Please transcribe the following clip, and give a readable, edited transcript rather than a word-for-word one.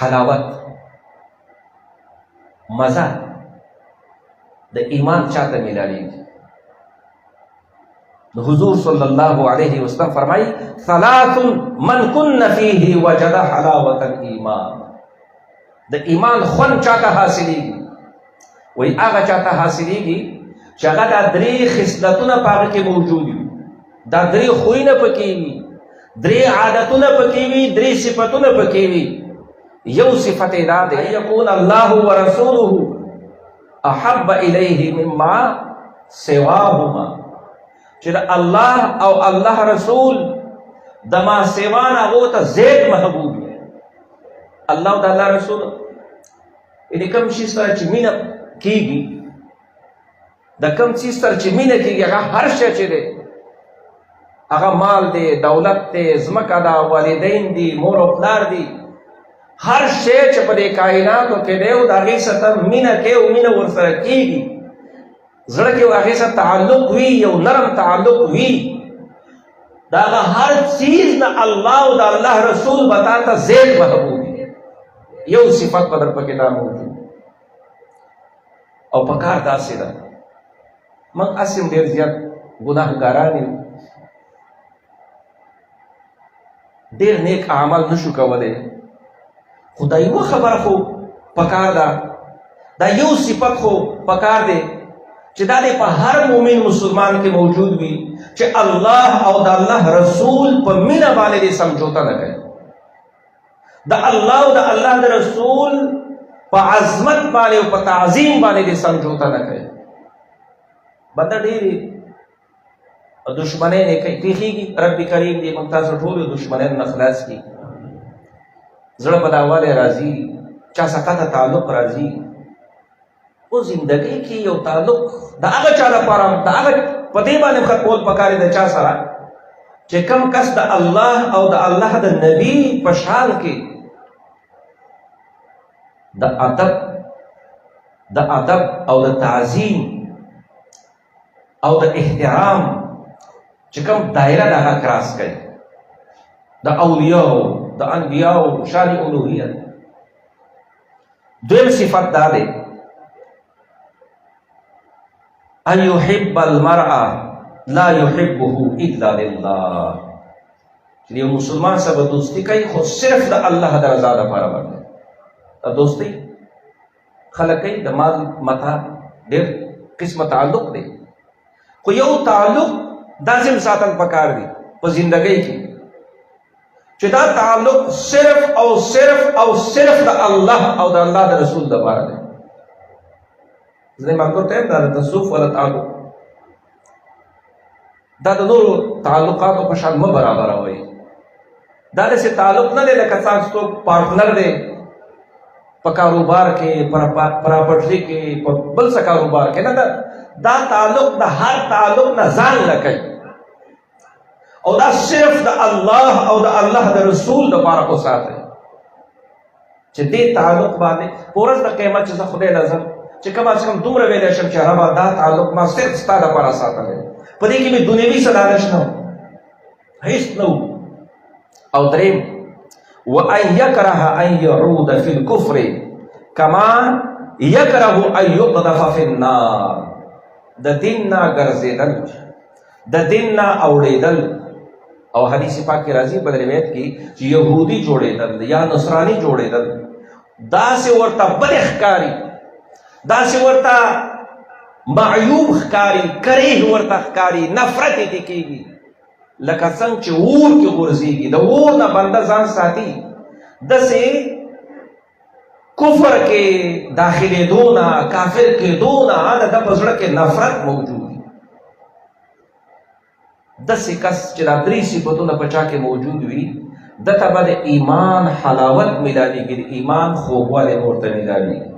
حلاوت مزه د ایمان چاته ملاویږي؟ حضور صلی الله علیه وسلم فرمایي ثلاث من کن فیه وجد حلاوت الایمان. د ایمان خوند چاته حاصلیږي؟ وای هغه چاته حاصلیږي چې هغه دا درې خصلتونه په هغه کې موجود وي، دا درې خویونه پکې وي، درې عادتونه پکې وي، درې صفتونه پکې وي. یو صفت یې دا دی یکون الله ورسوله احب الیه مما سواهما، چې د الله او الله رسول د ما سیوان هغو ته زیات محبوب دی. الله او د الله رسول یعنې کوم شي سره چې مینه کېږي، د کوم څیز سره چې مینه کېږي هغه هر شی چې دی، هغه مال دی، دولت دی، ځمکه ده، والدین دي، مور او پلار دي، هر شی چې په دې کائناتو کې دی او د هغې سره مینه کوي او مینه ورسره کېږي، زړه کې هغې سره تعلق وي، یو نرم تعلق وي، د هغه هر څیز نه الله او د الله رسول به تا ته زیات محبوب وي. یو صفت به در پکې دا موجود او پکار داسې ده موږ هسې هم ډېر زیات ګناهګاران یو، ډېر نیک عمل نشو کولی، خو دا یوه خبره خو پکار ده، دا یو صفت خو پکار دی چې دا دی په هر مؤمن مسلمان کې موجود وي چې الله او د الله رسول په مینه باندې دې سمجھوته نه کوي، د الله او د الله د رسول په عظمت باندې او په تعظیم باندې دې سمجھوته نه کوي. بنده ډېرې دشمنۍ نه کوي، پېښېږي رب کریم دې موږ تاسو ټولو دشمنیانو نه خلاص کړي. زړه په داوالی راځي، چا سره تعلق راځي، او زندګۍ کې یو تعلق د هغه چا لپاره د هغه په دې باندې ختمول پکار دی د چا سره چې کوم کس د الله او د الله د نبي په شان کې د ادب او د تعظیم او د احترام چې کوم دایره د هغه کراس کوي، د اولیاءو د انبیاءو شان الوهیت. دویم صفت دا دی ان يحب المرء لا يحبه الا لله، چې یو مسلمان سره دوستی کوي خو صرف د الله د رضا لپاره باندې. دا دوستی خلک کوي د مال متا ډېر قسمه تعلق دی، خو یو تعلق داسې ساتل پکار دی په زندګۍ کې چې دا تعلق صرف او صرف او صرف د الله او د الله د رسول لپاره دی. ځینې ملګرو ته دا د تصوف والا تعلق دا د نورو تعلقاتو په شان مه برابروئ. دا داسې تعلق نه دی لکه څوک پارټنر دی په کاروبار کې، پراپرټي کې، په بل څه کاروبار کې، نه دا تعلق د هر تعلق نه ځان نه کوي او دا صرف د الله او د الله د رسول لپاره وساتئ چې دې تعلق باندې په ورځ د قیامت چې زه خدای نظر چې کم از کم دومره ویلی شم چې ربه دا تعلق ما صرف ستا لپاره ساتلی، په دې کې مې دنیوي څه لالچ نه و، هېڅ نه و. او دریم وان یکره ان یعود فی الکفر کما یکره ان یقذف فی النار، د دین نه ګرځېدل، د دین نه اوړېدل. او حدیث پاک کې راځي په روایت کې چې یهودي جوړېدل یا نصرانی جوړېدل داسې ورته بد ښکاري، داسې ورته معیوب ښکاري، کریه ورته ښکاري، نفرت یې ترې کېږي لکه څنګه چې اور کې غورځېږي. د اور نه بنده ځان ساتي، داسې کفر کې داخلېدو نه، کافر کېدو نه د ده په زړه کې نفرت موجود وي. داسې کس چې دا درې صفتونه په چا کې موجود وي ده ته به د ایمان حلاوت میلاویږي، د ایمان خوږوالی به ورته میلاویږي.